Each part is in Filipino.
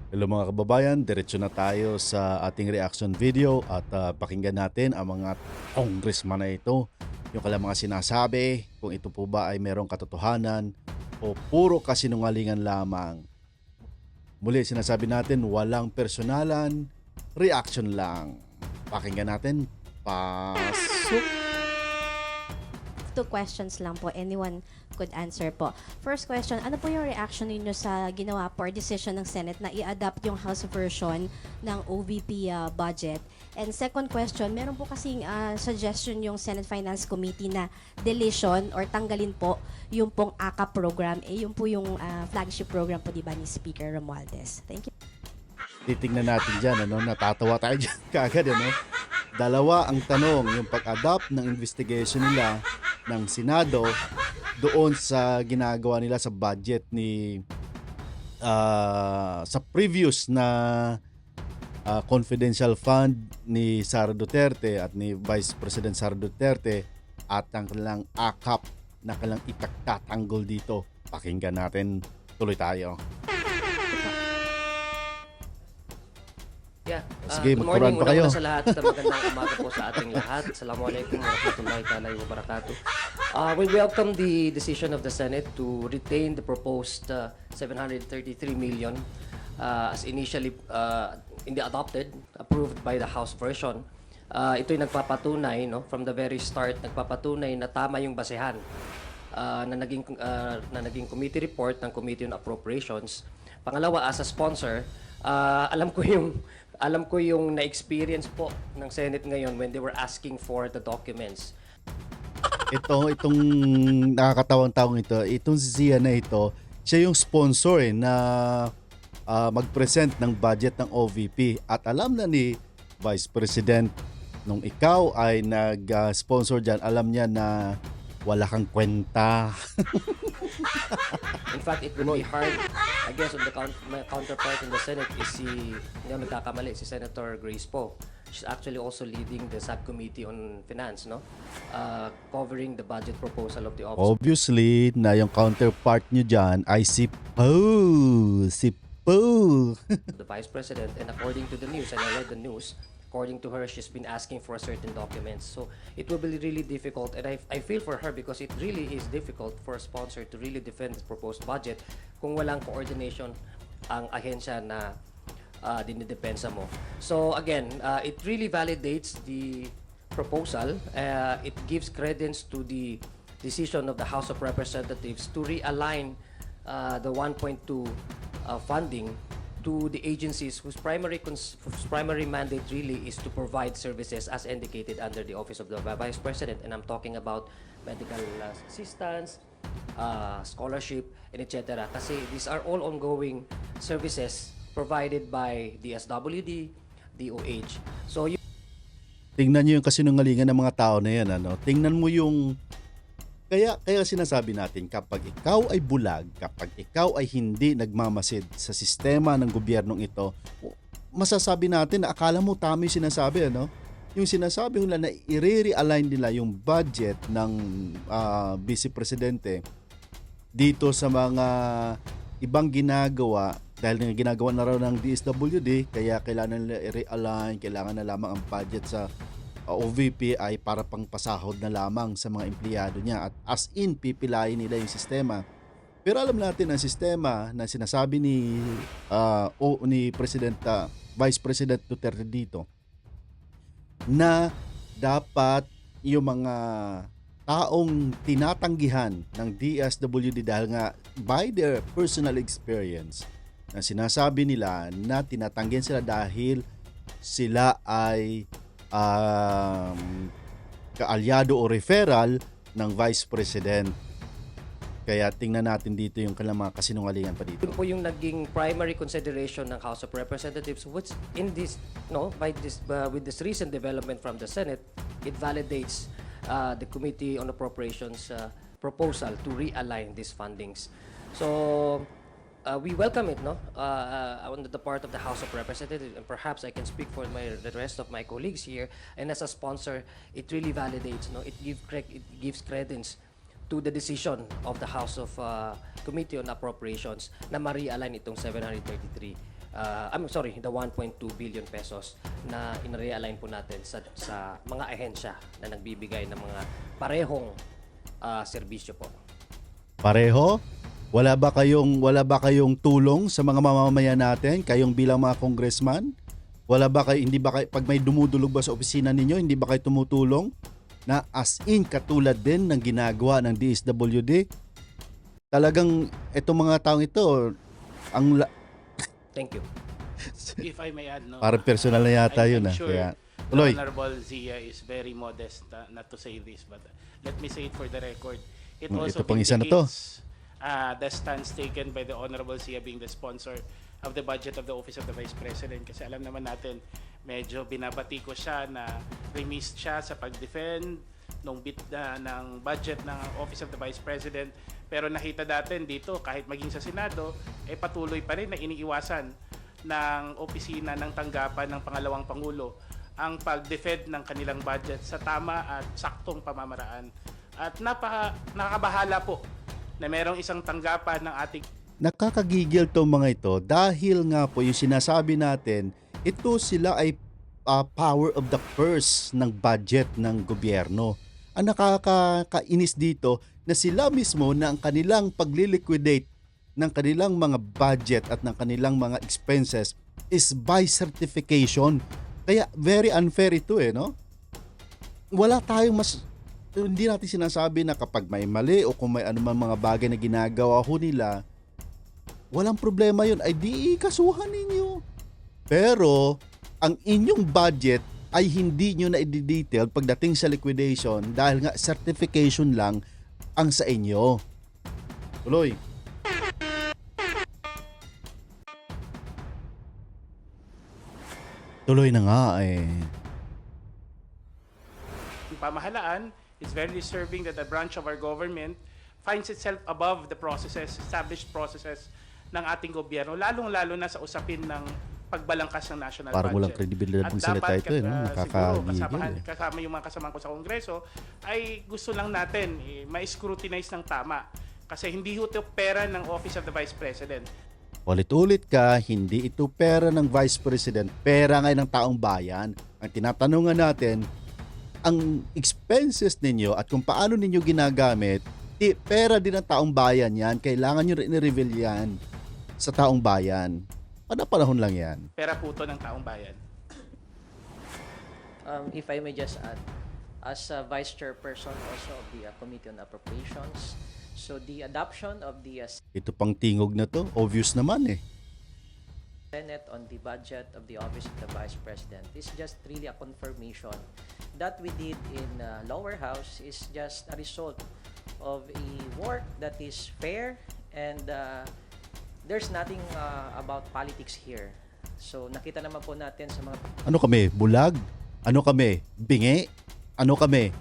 Hello mga kababayan, diretso na tayo sa ating reaction video at pakinggan natin ang mga congressman na ito. Yung kailang mga sinasabi, kung ito po ba ay merong katotohanan o puro kasinungalingan lamang. Muli sinasabi natin, walang personalan, reaction lang. Pakinggan natin, pasok! Two questions lang po. Anyone could answer po. First question, ano po yung reaction ninyo sa ginawa po or decision ng Senate na i-adapt yung House version ng OVP budget? And second question, meron po kasing suggestion yung Senate Finance Committee na deletion or tanggalin po yung pong AKA program. Yung po yung flagship program po, di ba, ni Speaker Romualdez. Thank you. Titingnan natin dyan, natatawa tayo dyan kagad, Dalawa ang tanong, yung pag-adapt ng investigation nila ng Senado doon sa ginagawa nila sa budget ni sa previous na confidential fund ni Sara Duterte at ni Vice President Sara Duterte at ang kanilang AKAP na kanilang ipagtatanggol dito. Pakinggan natin, tuloy tayo. Yeah. Sige, Good morning. magturan pa kayo. Una sa lahat, magandang umaga po sa ating lahat. Assalamualaikum warahmatullahi ta'ala wabarakatuh. We welcome the decision of the Senate to retain the proposed 733 million as initially approved by the House version. Ito'y nagpapatunay, from the very start, nagpapatunay na tama yung basehan na naging committee report ng Committee on Appropriations. Pangalawa, as a sponsor, alam ko yung na-experience po ng Senate ngayon when they were asking for the documents. Itong nakakatawang taong ito, itong si Zia na ito, siya yung sponsor na mag-present ng budget ng OVP. At alam na ni Vice President, nung ikaw ay nag-sponsor dyan, alam niya na wala kang kwenta. In fact, it would be hard, I guess, on my counterpart in the Senate is nagkakamali, si Senator Grace Poe. She's actually also leading the subcommittee on finance, covering the budget proposal of the office. Obviously, na yung counterpart nyo dyan ay si Poe. Si Poe. The Vice President, and according to the news, and I read the news, according to her, she's been asking for certain documents. So it will be really difficult, and I feel for her because it really is difficult for a sponsor to really defend the proposed budget kung walang coordination ang ahensya na dinidepensa mo. So again, it really validates the proposal. It gives credence to the decision of the House of Representatives to realign the 1.2 funding to the agencies whose primary mandate really is to provide services as indicated under the Office of the Vice President. And I'm talking about medical assistance, scholarship, and etc. Kasi these are all ongoing services provided by DSWD, DOH. So Tingnan nyo yung kasinungalingan ng mga tao na yan. Tingnan mo yung... Kaya sinasabi natin, kapag ikaw ay bulag, kapag ikaw ay hindi nagmamasid sa sistema ng gobyernong ito, masasabi natin na akala mo tama yung sinasabi, Yung sinasabi nila na i-realign nila yung budget ng Vice Presidente dito sa mga ibang ginagawa, dahil ginagawa na raw ng DSWD, kaya kailangan nila i-realign, kailangan na lamang ang budget sa OVP ay para pang pasahod na lamang sa mga empleyado niya, at as in pipilayin nila yung sistema. Pero alam natin ang sistema na sinasabi ni Vice President Duterte dito na dapat yung mga taong tinatanggihan ng DSWD dahil nga by their personal experience na sinasabi nila na tinatanggihan sila dahil sila ay kaalyado o referral ng Vice President. Kaya tingnan natin dito yung mga kasinungalingan pa dito. Yun po yung naging primary consideration ng House of Representatives, which in this, with this recent development from the Senate, it validates the Committee on Appropriations proposal to realign these fundings. So we welcome it, on the part of the House of Representatives, and perhaps I can speak for the rest of my colleagues here. And as a sponsor, it really validates, it gives credence to the decision of the House of Committee on Appropriations na ma-realign itong 733 I'm sorry, the 1.2 billion pesos na in-realign po natin sa mga ahensya na nagbibigay ng mga parehong serbisyo po. Pareho? Wala ba kayong tulong sa mga mamamayan natin, kayong bilang mga congressman? Hindi ba kayo, pag may dumudulog ba sa opisina ninyo, hindi ba kayo tumutulong? Na as in katulad din ng ginagawa ng DSWD? Talagang itong mga taong ito, Thank you. If I may add, no? parang personal na yata I'm yun. sure Kaya, the tuloy. Honorable Zia is very modest not to say this, but let me say it for the record. It Mm, also ito pang isa na to. vindicates the stance taken by the Honorable Zia being the sponsor of the budget of the Office of the Vice President. Kasi alam naman natin, medyo binabati ko siya na remiss siya sa pag-defend nung bit ng budget ng Office of the Vice President. Pero nakita natin dito, kahit maging sa Senado, patuloy pa rin na iniiwasan ng opisina ng tanggapan ng pangalawang Pangulo ang pag-defend ng kanilang budget sa tama at saktong pamamaraan. At nakakabahala po na merong isang tanggapan ng ating Nakakagigil tong mga ito dahil nga po yung sinasabi natin, ito sila ay power of the purse ng budget ng gobyerno. Ang nakakainis dito na sila mismo na ang kanilang pagliliquidate ng kanilang mga budget at ng kanilang mga expenses is by certification. Kaya very unfair ito no? Wala tayong hindi natin sinasabi na kapag may mali o kung may anumang mga bagay na ginagawa ho nila, walang problema yun, ay di kasuhan ninyo. Pero, ang inyong budget ay hindi nyo na i-detail pagdating sa liquidation dahil nga certification lang ang sa inyo. Tuloy. Tuloy na nga pamahalaan is very disturbing that a branch of our government finds itself above the established processes ng ating gobyerno, lalong-lalo na sa usapin ng pagbalangkas ng national Parang walang budget. kredibilidad At ng salita dapat, ito no? siguro, Nakakagigil kasama yung mga kasama ko sa Kongreso, ay gusto lang natin ma-scrutinize ng tama. Kasi hindi ito pera ng Office of the Vice President. Ulit-ulit ka, hindi ito pera ng Vice President, pera ngayon ng taong bayan. Ang tinatanungan natin, ang expenses ninyo at kung paano ninyo ginagamit, pera din ng taong bayan yan. Kailangan nyo rin i-reveal yan sa taong bayan. Panahon lang yan. Pera po ito ng taong bayan. If I may just add, as a Vice Chairperson also of the Committee on Appropriations, so the adoption of the Ito pang tingog na to, obvious naman Senate on the budget of the Office of the Vice President is just really a confirmation that we did in lower house is just a result of a work that is fair and there's nothing about politics here. So nakita naman po natin sa mga Ano kami? Bulag? Ano kami? Bingi? Ano kami?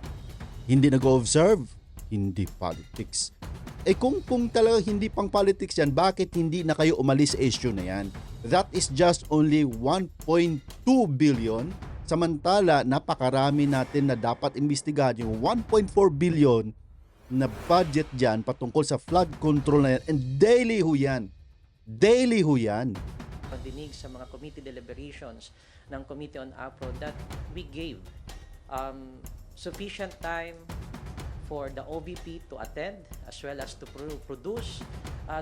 Hindi nag-observe? Hindi politics. Kung talaga hindi pang politics yan, bakit hindi na kayo umalis sa issue na yan? That is just only 1.2 billion. Samantala, napakarami natin na dapat imbestigahan yung 1.4 billion na budget dyan patungkol sa flood control na yan. And daily ho yan. Daily ho yan. pandinig sa mga committee deliberations ng Committee on APRO that we gave sufficient time for the OVP to attend as well as to produce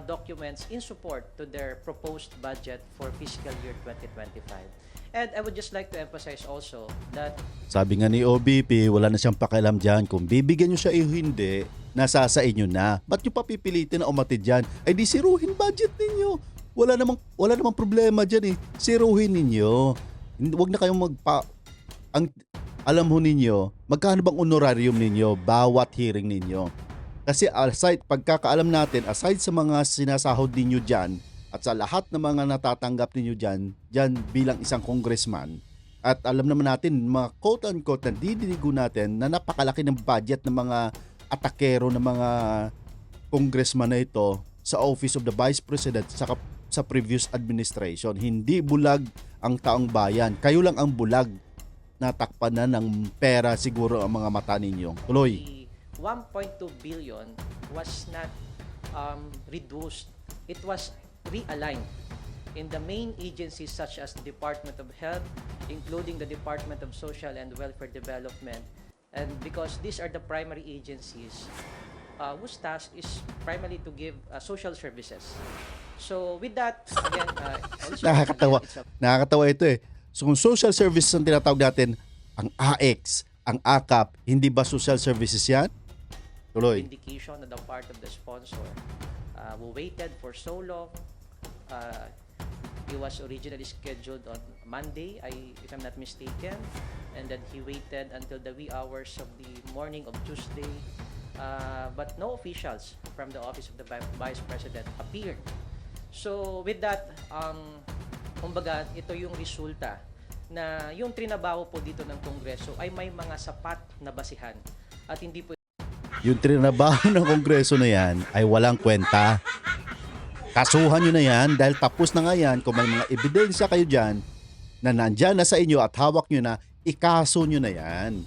documents in support to their proposed budget for fiscal year 2025. And I would just like to emphasize also that Sabi nga ni OBP, wala na siyang pakialam dyan. Kung bibigyan nyo siya hindi, nasa sa inyo na. Ba't nyo papipilitin na umatid dyan? Ay di siruhin budget ninyo. Wala namang problema dyan Siruhin ninyo. Huwag na kayong alam ho ninyo, magkano bang honorarium ninyo bawat hearing ninyo? Kasi pagkakaalam natin, aside sa mga sinasahod ninyo dyan, at sa lahat ng mga natatanggap ninyo dyan bilang isang congressman, at alam naman natin, mga quote-unquote na didinigo natin na napakalaki ng budget ng mga atakero ng mga congressman na ito sa Office of the Vice President sa previous administration. Hindi bulag ang taong bayan. Kayo lang ang bulag. Natakpan na ng pera siguro ang mga mata ninyo. Tuloy. the 1.2 billion was not reduced. It was realigned in the main agencies such as the Department of Health, including the Department of Social and Welfare Development, and because these are the primary agencies whose task is primarily to give social services. So with that, again, also, Nakakatawa. again, it's a Nakakatawa ito eh. So kung social services ang tinatawag natin, ang AX, ang AKAP, hindi ba social services yan? Tuloy. indication on the part of the sponsor. We waited for so long. He was originally scheduled on Monday, if I'm not mistaken, and then he waited until the wee hours of the morning of Tuesday. But no officials from the office of the Vice President appeared. So with that, kumbaga, ito yung resulta na yung trinabaho po dito ng Kongreso ay may mga sapat na basihan at hindi po Yung trinabaho ng Kongreso na yan ay walang kwenta. Kasuhan nyo na yan dahil tapos na nga yan. Kung may mga ebidensya kayo dyan na nandyan na sa inyo at hawak nyo na, ikaso nyo na yan.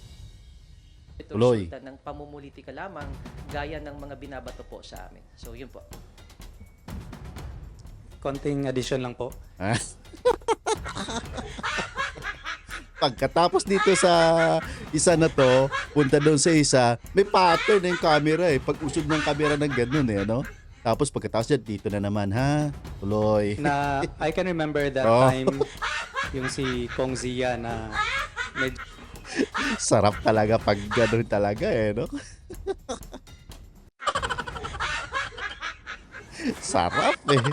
ito Tuloy. resulta ng pamumulitika lamang gaya ng mga binabato po sa amin. So yun po. Konting addition lang po. Ha? Pagkatapos dito sa isa na to, punta doon sa isa, may pattern na yung camera eh. Pag usog ng camera ng ganun eh, ano? Tapos pagkatapos dyan, dito na naman ha. Tuloy. Na I can remember that Oh. time yung si Kong Zia na medyo Sarap talaga pag ganun talaga eh, no? Sarap eh.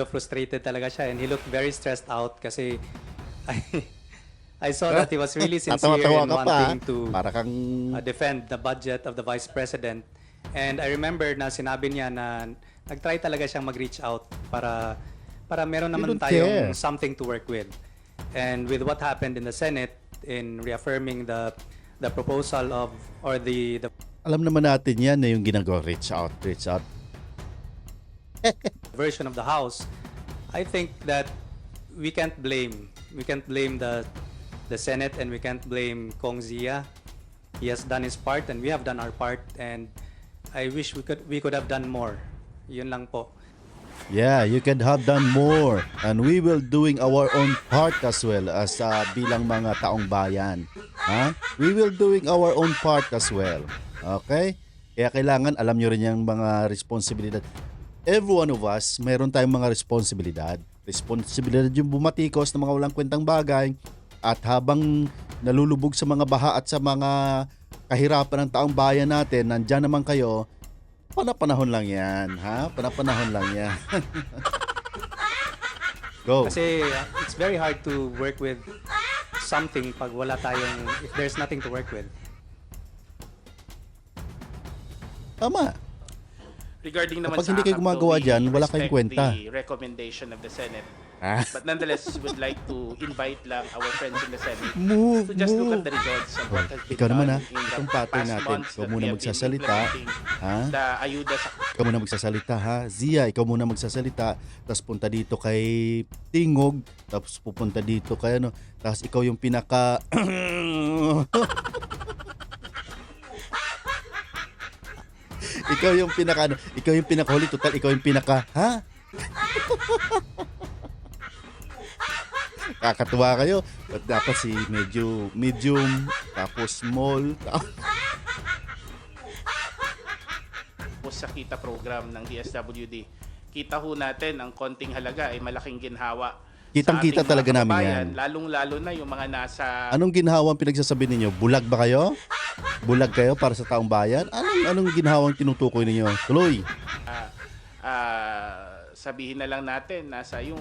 frustrated talaga siya and he looked very stressed out kasi I saw that he was really sincere Tatawa-tawa in ka pa. wanting to Para kang... defend the budget of the Vice President. And I remember na sinabi niya na nag-try talaga siyang mag-reach out para meron naman don't tayong care. something to work with. And with what happened in the Senate in reaffirming the proposal of or the Alam naman natin yan na yung ginagawa, reach out. version of the House, I think that we can't blame the Senate and we can't blame Kong Zia. He has done his part and we have done our part, and I wish we could have done more. Yun lang po. Yeah, you can have done more. And we will doing our own part as well as bilang mga taong bayan. Ha? We will doing our own part as well. Okay? Kaya kailangan alam nyo rin yung mga responsibilidad. Every one of us, meron tayong mga responsibilidad. Responsibilidad yung bumatikos ng mga walang kwentang bagay at habang nalulubog sa mga baha at sa mga kahirapan ng taong bayan natin, nandyan naman kayo, panahon lang yan, ha? Panahon lang yan. Go. Kasi it's very hard to work with something pag wala tayong, if there's nothing to work with. Tama. Regarding naman Kapag sa hindi kayo AKAP, gumagawa we dyan, wala kayong respect kwenta. the recommendation of the Senate. Ah. But nonetheless, would like to invite lang our friends in the Senate Move, to just look move. at the results of what has been Ikaw naman, done ha? in the Itong pattern past natin. months Ikaw that muna we have been magsasalita. implementing Ha? the ayuda sa Ikaw muna magsasalita, ha? Zia, ikaw muna magsasalita. Tapos punta dito kay Tingog. Tapos pupunta dito kay ano. Tapos ikaw yung pinaka... ikaw yung pinaka ano, ikaw yung pinakahuli, total ikaw yung pinaka, ha? Kakatuwa kayo. But dapat si medium, tapos small. tapos sa kita program ng DSWD. Kita ho natin ang konting halaga ay malaking ginhawa. Kitang-kita sa ating talaga mga namin kababayan, yan. lalong-lalo na yung mga nasa Anong ginhawang pinagsasabi ninyo? Bulag ba kayo? Bulag kayo para sa taong bayan? Anong ginhawang tinutukoy ninyo? Tuloy. sabihin na lang natin nasa yung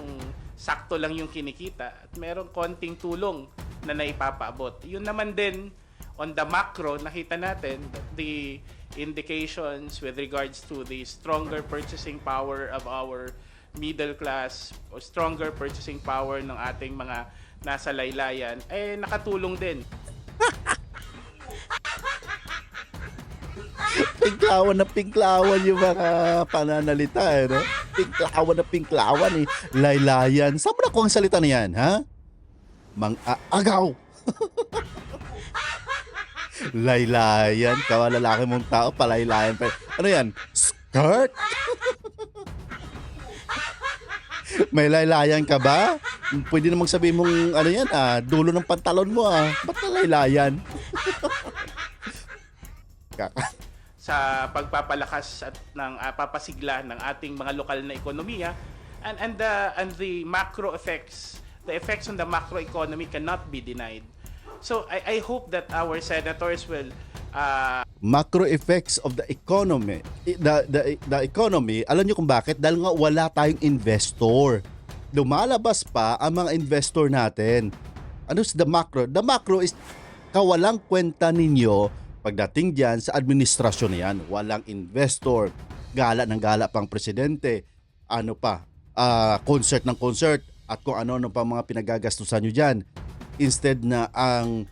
sakto lang yung kinikita at merong konting tulong na naipapaabot. Yun naman din on the macro, nakita natin that the indications with regards to the stronger purchasing power of our middle class o stronger purchasing power ng ating mga nasa laylayan eh nakatulong din. Pinklawan yung mga pananalita, eh, no? Pinklawan eh. Laylayan. Saan mo na ang salita na yan, ha? Mang-aagaw. Laylayan. Kawalalaki mong tao, palaylayan pa. Ano yan? Skirt? May laylayan ka ba? Pwede namang sabihin mong ano yan dulo ng pantalon mo Ba't na laylayan? Kaka- sa pagpapalakas at ng papasigla ng ating mga lokal na ekonomiya, and the macro effects, the effects on the macro economy cannot be denied. So I hope that our senators will Macro effects of the economy. The economy, alam niyo kung bakit? Dahil nga wala tayong investor. Lumalabas pa ang mga investor natin. Ano is the macro? The macro is kawalang kwenta ninyo pagdating diyan sa administrasyon na yan. Walang investor. Gala ng gala pang presidente. Ano pa? Concert ng concert at kung ano pa mga pinagagastusan nyo dyan. Instead na ang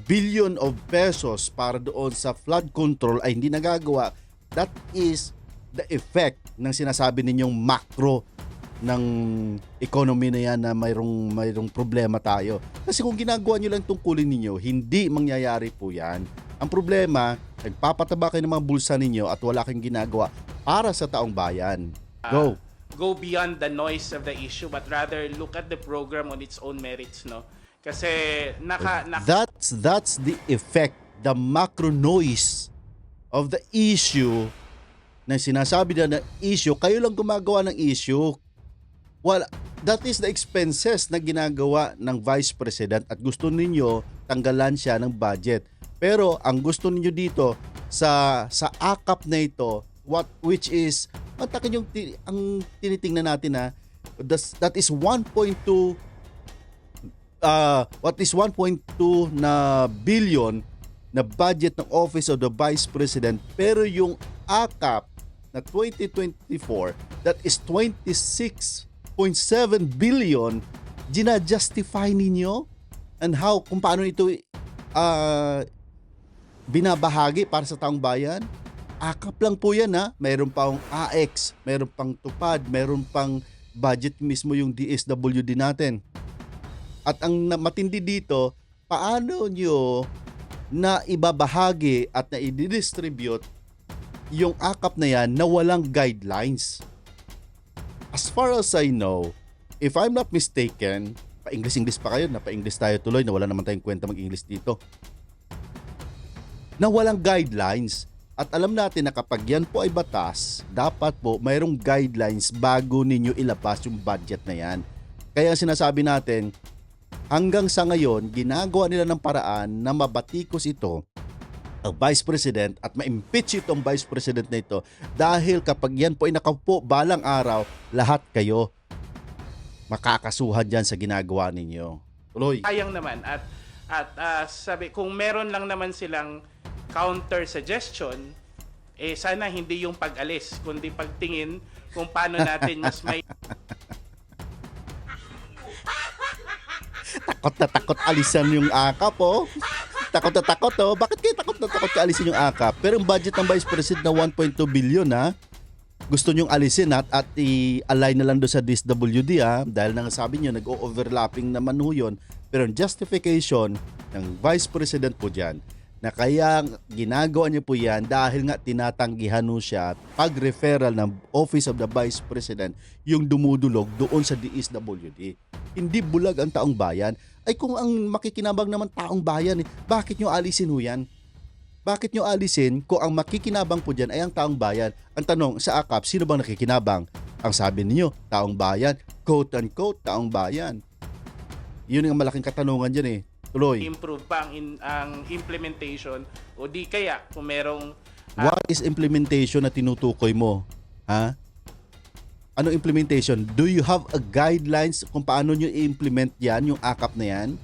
billion of pesos para doon sa flood control ay hindi nagagawa. That is the effect ng sinasabi ninyong macro ng economy na yan na mayroong problema tayo. Kasi kung ginagawa nyo lang tungkulin ninyo, hindi mangyayari po yan. Ang problema, nagpapataba kayo ng mga bulsa ninyo at wala kayong ginagawa para sa taong bayan. go beyond the noise of the issue, but rather look at the program on its own merits, no? Kasi That's the effect, the macro noise of the issue na sinasabi na issue, kayo lang gumagawa ng issue. Well, that is the expenses na ginagawa ng Vice President at gusto ninyo tanggalan siya ng budget. Pero ang gusto ninyo dito sa akap na ito, which is matakin yung ang tinitingnan natin that is 1.2 na billion na budget ng Office of the Vice President, pero yung akap na 2024, that is 26.7 billion, gina-justify ninyo and how, kung paano ito binabahagi para sa taong bayan. Akap lang po yan mayroon pang AX, mayroon pang tupad, mayroon pang budget mismo yung DSWD natin. At ang matindi dito, paano nyo na ibabahagi at na i-distribute yung akap na yan na walang guidelines. As far as I know, if I'm not mistaken, pa-English pa kayo, pa-English tayo tuloy, na wala naman tayong kwenta mag-English dito. Na walang guidelines. At alam natin na kapag yan po ay batas, dapat po mayroong guidelines bago ninyo ilabas yung budget na yan. Kaya sinasabi natin, hanggang sa ngayon, ginagawa nila ng paraan na mabatikos ito ang Vice President at ma-impeach itong Vice President na ito dahil kapag yan po ay nakaupo balang araw, lahat kayo makakasuhan dyan sa ginagawa ninyo. Tuloy. sayang naman at sabi, kung meron lang naman silang counter suggestion, sana hindi yung pag-alis, kundi pagtingin kung paano natin mas may Takot na takot alisan yung akap Takot na takot Bakit kayo takot na takot ka alisin yung akap? Pero yung budget ng Vice President na 1.2 billion gusto nyong alisin at i-align na lang doon sa DSWD dahil nang sabi nyo nag-overlapping naman yun. Pero yung justification ng Vice President po dyan na kaya ginagawa niyo po yan dahil nga tinatanggihan mo siya pag-referral ng Office of the Vice President yung dumudulog doon sa DSWD. Hindi bulag ang taong bayan. Ay kung ang makikinabang naman taong bayan, bakit nyo alisin ho yan? Bakit nyo alisin kung ang makikinabang po dyan ay ang taong bayan? Ang tanong, sa akap, sino bang nakikinabang? Ang sabi niyo, taong bayan, quote-unquote, taong bayan. Yun ang malaking katanungan dyan Tuloy. improve pa ang implementation, o di kaya kung merong What is implementation na tinutukoy mo? Ano implementation? Do you have a guidelines kung paano nyo i-implement yan, yung akap na yan?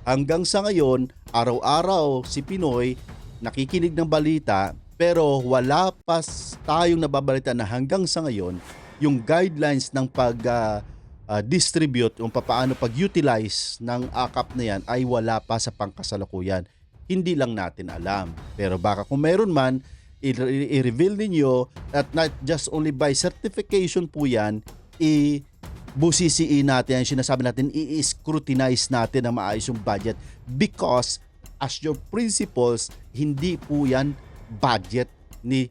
Hanggang sa ngayon, araw-araw si Pinoy nakikinig ng balita, pero wala pa tayong nababalita na hanggang sa ngayon, yung guidelines ng distribute, yung paano pag-utilize ng akap na yan ay wala pa sa pangkasalukuyan. Hindi lang natin alam. Pero baka kung meron man, i-reveal ninyo at not just only by certification po yan, busisiin natin, yung sinasabi natin, i-scrutinize natin na maayos yung budget because as your principles, hindi po yan budget ni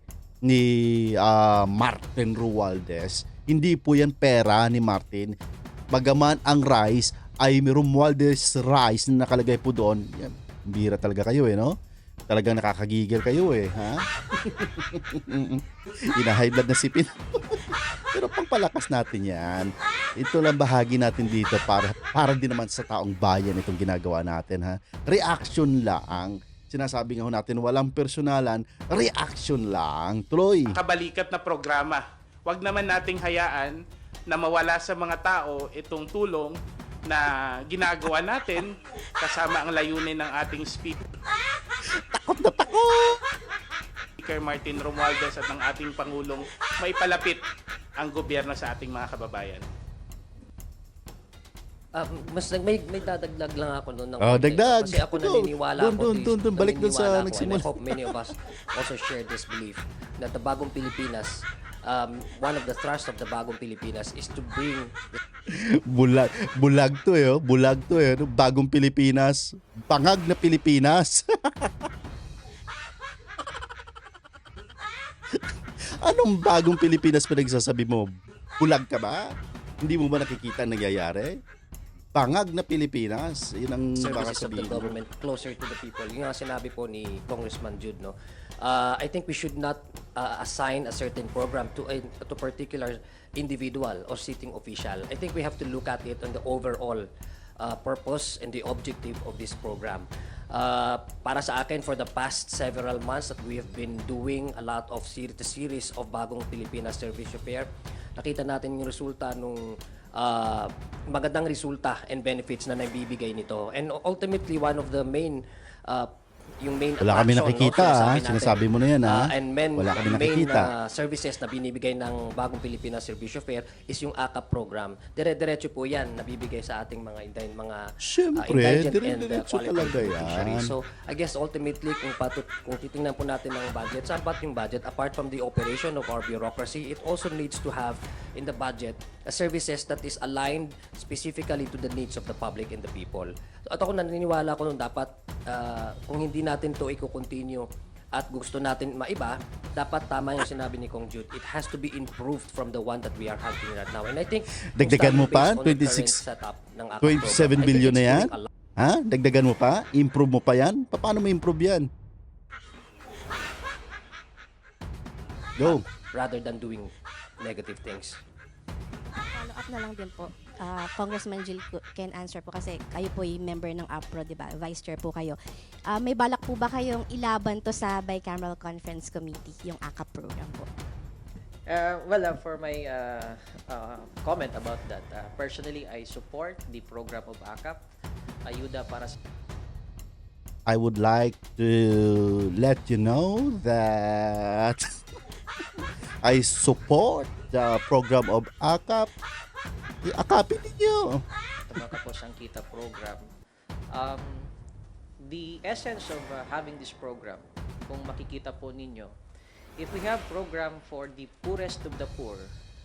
Martin Romualdez. Hindi po yan pera ni Martin. Bagaman ang rice ay Romualdez rice na nakalagay po doon. Yan, bira talaga kayo no? Talagang nakakagigil kayo ha? Ina-high blood na si Pin. Pero pangpalakas natin yan. Ito lang bahagi natin dito para din naman sa taong bayan itong ginagawa natin ha. Reaction lang. Sinasabi nga ho natin walang personalan, reaction lang. Tuloy. Kabalikat na programa. Huwag naman nating hayaan na mawala sa mga tao itong tulong na ginagawa natin kasama ang layunin ng ating speaker. Takot na takot! Speaker Martin Romualdez at ng ating Pangulong may palapit ang gobyerno sa ating mga kababayan. May dadagdag lang ako noon ng Oh, konti. dagdag. Kasi ako naniniwala Doon, balik doon sa naniniwala ako, nagsimula. and I hope many of us also share this belief that the Bagong Pilipinas, one of the thrust of the Bagong Pilipinas is to bring Bulag to bulag to no? Bagong Pilipinas, bangag na Pilipinas. Anong bagong Pilipinas pinagsasabi mo? Bulag ka ba? Hindi mo ba nakikita ang nangyayari? Bangag na Pilipinas. Yun ang baka services of the sabihin. government closer to the people. Yung nga sinabi po ni Congressman Jude, no? I think we should not assign a certain program to a particular individual or sitting official. I think we have to look at it on the overall purpose and the objective of this program. Para sa akin, for the past several months that we have been doing a lot of series of Bagong Pilipinas Service Fair, nakita natin yung resulta nung magandang resulta and benefits na nabibigay nito. And ultimately, one of the main yung main Wala kami attraction, nakikita, sinasabi natin, sinasabi mo na yan, and Wala kami main nakikita. services na binibigay ng Bagong Pilipinas Service Fair is yung AKAP program. Dire-diretso po yan nabibigay sa ating mga Siyempre, indigent and dire-diretso qualified talaga beneficiaries. yan. So, I guess ultimately, kung titingnan po natin ang budget, sapat yung budget, apart from the operation of our bureaucracy, it also needs to have in the budget services that is aligned specifically to the needs of the public and the people. At ako naniniwala ko nung dapat, kung hindi natin to i-continue at gusto natin maiba, dapat tama yung sinabi ni Kong Jude. It has to be improved from the one that we are having right now. And I think, Dagdagan mo pa? based on the current 26 setup ng AKAP 27 program, I think billion na it's yan? doing a lot Ha? Dagdagan mo pa? Improve mo pa yan? Paano mo improve yan? Go. rather than doing negative things. Follow up na lang din po. Congressman Jill can answer po kasi kayo po yung member ng APRO, di ba? Vice Chair po kayo. May balak po ba kayong ilaban to sa Bicameral Conference Committee, yung AKAP program po? For my comment about that, personally, I support the program of AKAP, Ayuda para sa I would like to let you know that I support the program of AKAP. Akapin ninyo. mga Kapos ang Kita program. The essence of having this program, kung makikita po ninyo, if we have program for the poorest of the poor,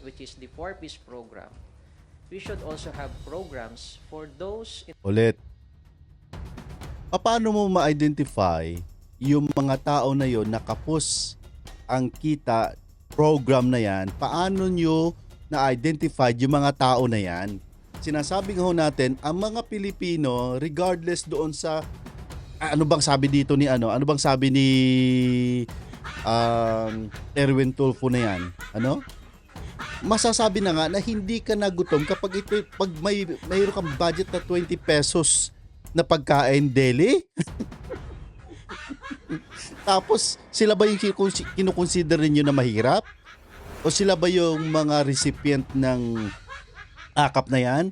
which is the 4-piece program, we should also have programs for those in Ulit. Paano mo ma-identify yung mga tao na yon na kapos ang kita program na yan? Paano nyo na-identify yung mga tao na yan? Sinasabi nga ho natin, ang mga Pilipino, regardless doon sa ano bang sabi dito ni ano bang sabi ni Erwin Tulfo na yan? Ano? Masasabi na nga na hindi ka nagutom kapag pag mayroon kang budget na 20 pesos na pagkain daily. Tapos sila ba yung kinukonsider niyo na mahirap? O sila ba yung mga recipient ng AKAP na yan?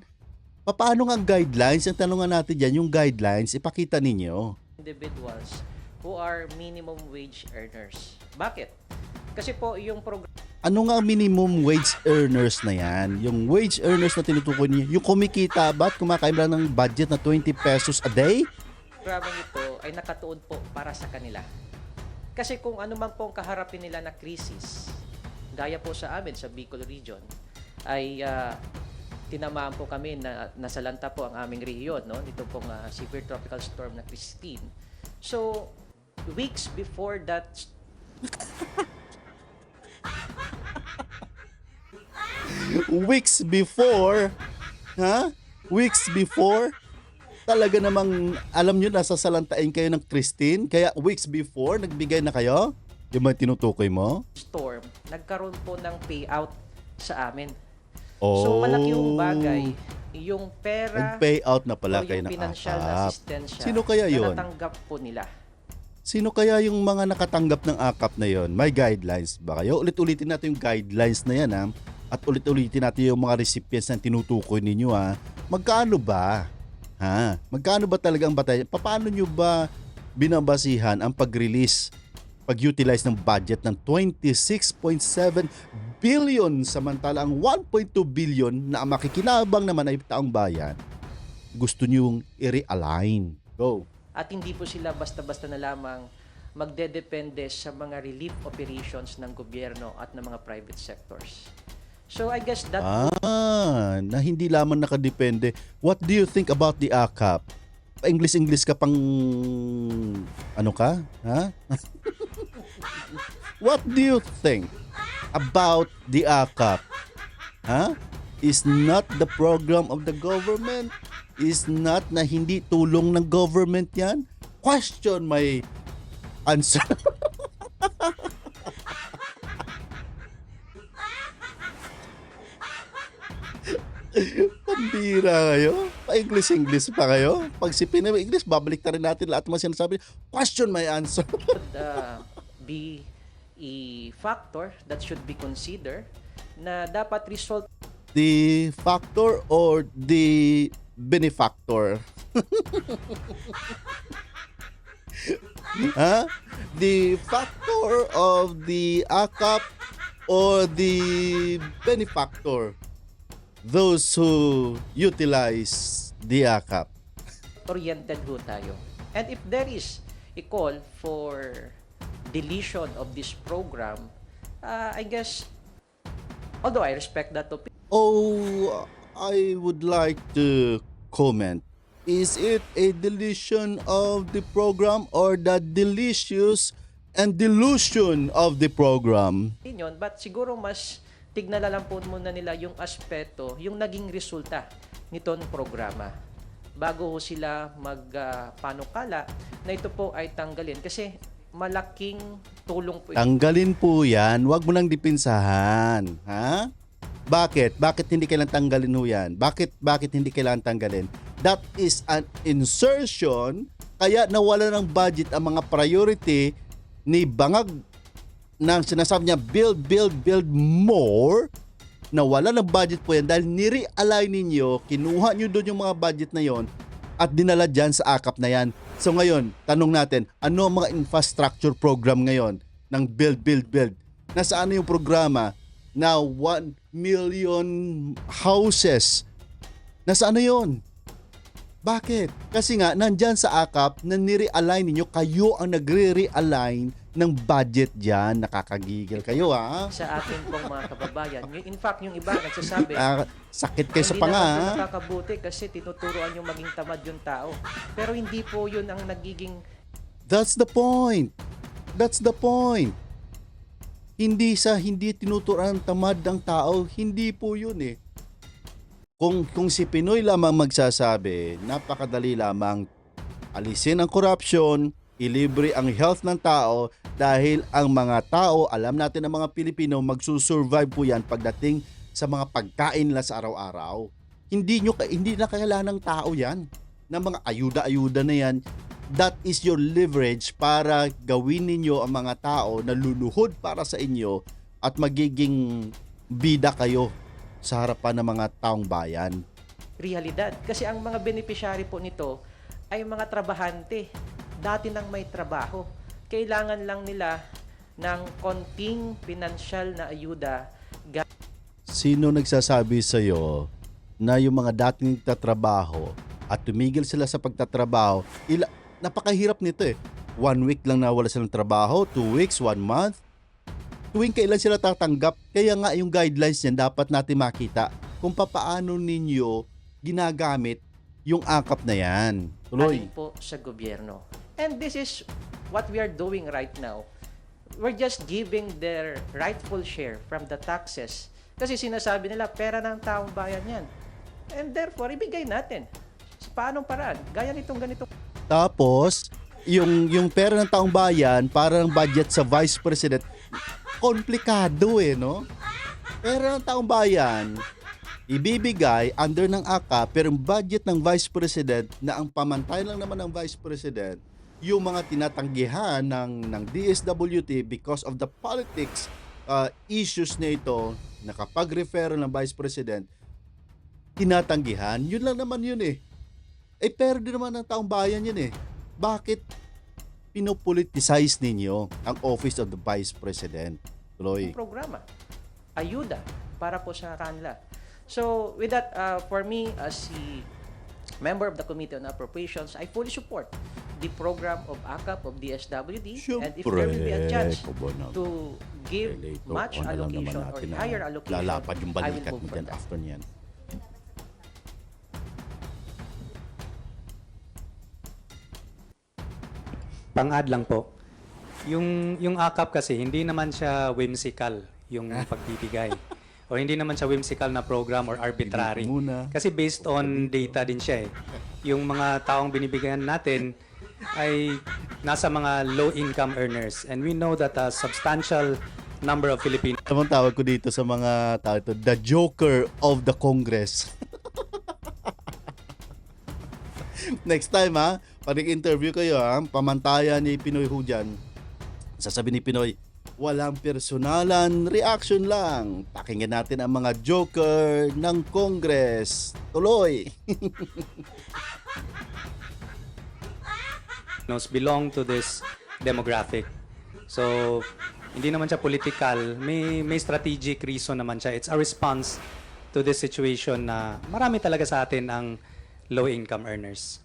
Paano nga ang guidelines? Ang tanong nga natin dyan, yung guidelines, ipakita ninyo. individuals who are minimum wage earners. Bakit? Kasi po yung program Ano nga ang minimum wage earners na yan? Yung wage earners na tinutukoy niyo, yung kumikita ba at kumakain lang ng budget na 20 pesos a day? programang ito ay nakatuon po para sa kanila. Kasi kung ano man pong kaharapin nila na krisis, gaya po sa amin sa Bicol region, ay tinamaan po kami na nasalanta po ang aming rehiyon, no? Dito pong severe tropical storm na Christine. So, weeks before that weeks before, ha? Weeks before, talaga namang, alam nyo, nasasalantain kayo ng Christine, kaya weeks before, nagbigay na kayo? Yung mga tinutukoy mo? storm, nagkaroon po ng payout sa amin. Oh. So malaki yung bagay, yung pera Nag-payout na pala o kayo yung ng financial na akap. assistance Sino kaya yun? na natanggap po nila. Sino kaya yung mga nakatanggap ng akap na yon? May guidelines ba kayo? Ulit-ulitin natin yung guidelines na yan, ha? At ulit-ulitin natin yung mga recipients na tinutukoy ninyo, ha? Magkano ba? Ha? Magkano ba talaga ang batay? Paano nyo ba binabasihan ang pag-release, pag-utilize ng budget ng 26.7 billion samantala ang 1.2 billion na ang makikinabang naman ay taong bayan? Gusto nyong i-realign. Go. At hindi po sila basta-basta na lamang magdedepende sa mga relief operations ng gobyerno at ng mga private sectors. So I guess that Na hindi lamang nakadepende. What do you think about the AKAP? Pa-English ka pang ano ka? Ha? What do you think about the AKAP? Ha? Is not the program of the government? Is not na hindi tulong ng government yan? Question my answer. Pambira kayo? Pa-English pa kayo? Pag si Pinoy English, babalik na rin natin lahat ng mga sinasabi. Question my answer. would be a factor that should be considered na dapat result The factor or the benefactor? Ha? The factor of the AKAP or the benefactor? Those who utilize the AKAP. oriented ho tayo. And if there is a call for deletion of this program, I guess, although I respect that opinion, Oh, I would like to comment. Is it a deletion of the program or the delicious and delusion of the program? but siguro mas tignan na lang po muna nila yung aspeto, yung naging resulta nitong programa bago ho sila magpanukala na ito po ay tanggalin kasi malaking tulong po ito. Tanggalin po yan. Huwag mo nang dipinsahan. Ha? Bakit? Bakit hindi kailangan tanggalin ho yan? Bakit hindi kailangan tanggalin? That is an insertion. Kaya nawala ng budget ang mga priority ni Bangag nang sinasabi niya build more. Nawala ng budget po yan dahil nire-align ninyo, kinuha nyo doon yung mga budget na yon at dinala dyan sa AKAP na yan. So ngayon, tanong natin, ano ang mga infrastructure program ngayon ng build? Nasaan na yung programa na 1 million houses? Nasaan na yun? Bakit? Kasi nga, nandyan sa AKAP na nire-align ninyo, kayo ang nagre-realign ng budget dyan. Nakakagigil kayo, ha? Sa ating pong mga kababayan. In fact, yung iba nagsasabi, Sakit kayo sa hindi panga, naman po ha? nakakabuti kasi tinuturuan yung maging tamad yung tao. Pero hindi po yun ang nagiging That's the point. That's the point. Hindi tinuturuan ng tamad ng tao, hindi po yun eh. Kung si Pinoy lamang magsasabi, napakadali lamang alisin ang corruption, ilibre ang health ng tao dahil ang mga tao, alam natin ang mga Pilipino, magsusurvive po yan pagdating sa mga pagkain nila sa araw-araw. Hindi na kailangan ng tao yan. Ng mga ayuda-ayuda na yan. That is your leverage para gawin ninyo ang mga tao na luluhod para sa inyo at magiging bida kayo sa harapan ng mga taong bayan. realidad. Kasi ang mga beneficiary po nito ay mga trabahante. Dati nang may trabaho. Kailangan lang nila ng konting pinansyal na ayuda. Sino nagsasabi sa iyo na yung mga dating nagtatrabaho at tumigil sila sa pagtatrabaho, napakahirap nito eh. 1 week lang nawala silang trabaho, 2 weeks, 1 month. Tuwing kailan sila tatanggap, kaya nga yung guidelines niyan dapat natin makita kung papaano ninyo ginagamit yung AKAP na yan. Tuloy. Alin po sa gobyerno. And this is what we are doing right now. We're just giving their rightful share from the taxes Kasi sinasabi nila, pera ng taong bayan yan. And therefore, ibigay natin. Sa paanong paraan? Gaya nitong ganitong Tapos, yung pera ng taong bayan, parang budget sa Vice President, komplikado no? Pera ng taong bayan, ibibigay under ng AKA, pero yung budget ng Vice President, na ang pamantay lang naman ng Vice President, yung mga tinatanggihan ng DSWT because of the politics issues na ito, na kapag refer ng Vice President, tinatanggihan, yun lang naman yun pera din naman ng taong bayan yun Bakit pinopoliticize ninyo ang Office of the Vice President? Tuloy. programa. Ayuda para po sa kanila. So, with that, for me, as the member of the Committee on Appropriations, I fully support the program of AKAP, of DSWD, and if there will be a chance to give much allocation or higher allocation, lalapad yung I will balikat vote mo for dyan that. after niyan. Pang-add lang po. Yung AKAP kasi hindi naman siya whimsical yung pagbibigay. O hindi naman siya whimsical na program or arbitrary. Muna. Kasi based on data din siya Yung mga taong binibigyan natin ay nasa mga low-income earners. And we know that a substantial number of Filipinos Tamang tawag ko dito sa mga tao ito, the Joker of the Congress. Next time pag interview kayo pamantayan ni Pinoy ho dyan. Sasabi ni Pinoy, walang personalan, reaction lang. Pakinggan natin ang mga Joker ng Congress. Tuloy! belong to this demographic. So, hindi naman siya political. May strategic reason naman siya. It's a response to this situation na marami talaga sa atin ang low-income earners.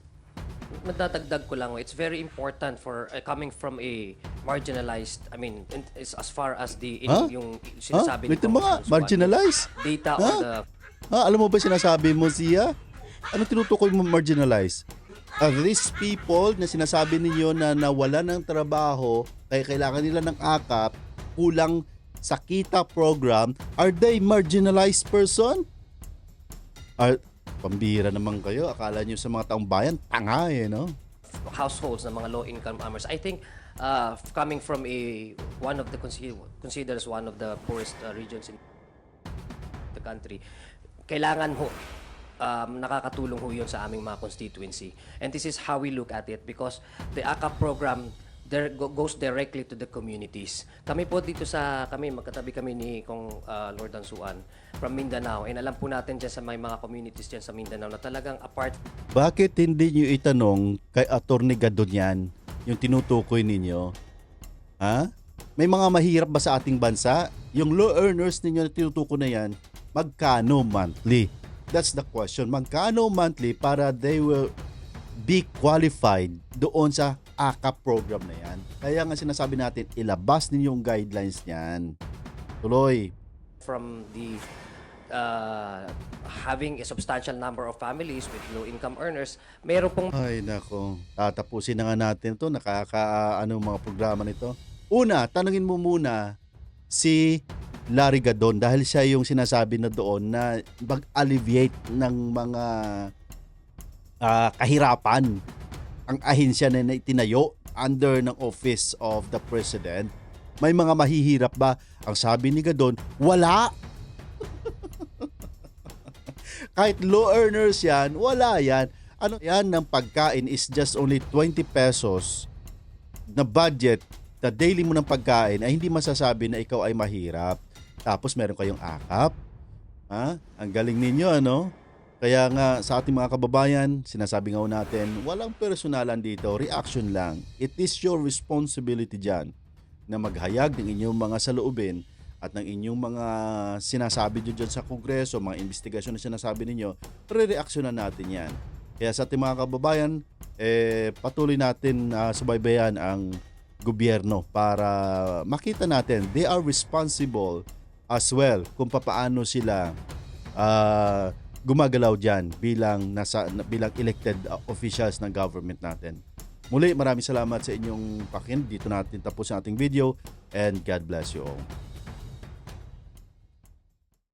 Madadagdag ko lang, it's very important for coming from a marginalized, I mean, as far as the yung sinasabi ni Wait mga, Congressman Suwan, marginalized? data on the Alam mo ba sinasabi mo siya? Ano tinutukoy mo marginalized? These people na sinasabi ninyo na nawala ng trabaho, kaya kailangan nila ng AKAP, kulang sa kita program, are they marginalized person? Pambira naman kayo. Akala nyo sa mga taong bayan, tanga no? households ng mga low-income earners. I think coming from one of the considered as one of the poorest regions in the country, kailangan ho nakakatulong ho yun sa aming mga constituency. And this is how we look at it because the AKAP program goes directly to the communities. Kami po dito magkatabi kami ni Kong Lord Dansuan from Mindanao, and alam po natin dyan sa may mga communities dyan sa Mindanao na talagang apart. Bakit hindi nyo itanong kay Atty. Gadonian yung tinutukoy ninyo? May mga mahirap ba sa ating bansa? Yung low earners ninyo na tinutukoy na yan, magkano monthly? That's the question. Magkano monthly para they will be qualified doon sa AKAP program na yan? Kaya nga sinasabi natin, ilabas ninyo yung guidelines niyan. Tuloy. From the having a substantial number of families with low-income earners, meron pong Ay nako, tatapusin na nga natin to. Mga programa nito. Una, tanungin mo muna si Larry Gadon dahil siya yung sinasabi na doon na mag-alleviate ng mga kahirapan ang ahensya na itinayo under ng Office of the President. May mga mahihirap ba? Ang sabi ni Gadon, wala. Kahit low earners yan, wala yan. Ano yan ng pagkain is just only 20 pesos na budget, na daily mo ng pagkain ay hindi masasabi na ikaw ay mahirap. Tapos meron kayong AKAP. Ang galing ninyo, ano? Kaya nga sa ating mga kababayan, sinasabi nga natin, walang personalan dito, reaction lang. It is your responsibility dyan na maghayag ng inyong mga saloobin at ng inyong mga sinasabi nyo dyan sa Kongreso, mga investigasyon na sinasabi ninyo, re-reaksyonan natin yan. Kaya sa ating mga kababayan, patuloy natin subaybayan ang gobyerno para makita natin they are responsible as well kung papaano sila gumagalaw dyan bilang elected officials ng government natin. Muli, maraming salamat sa inyong pakikinig. Dito natin tapos ang ating video and God bless you all.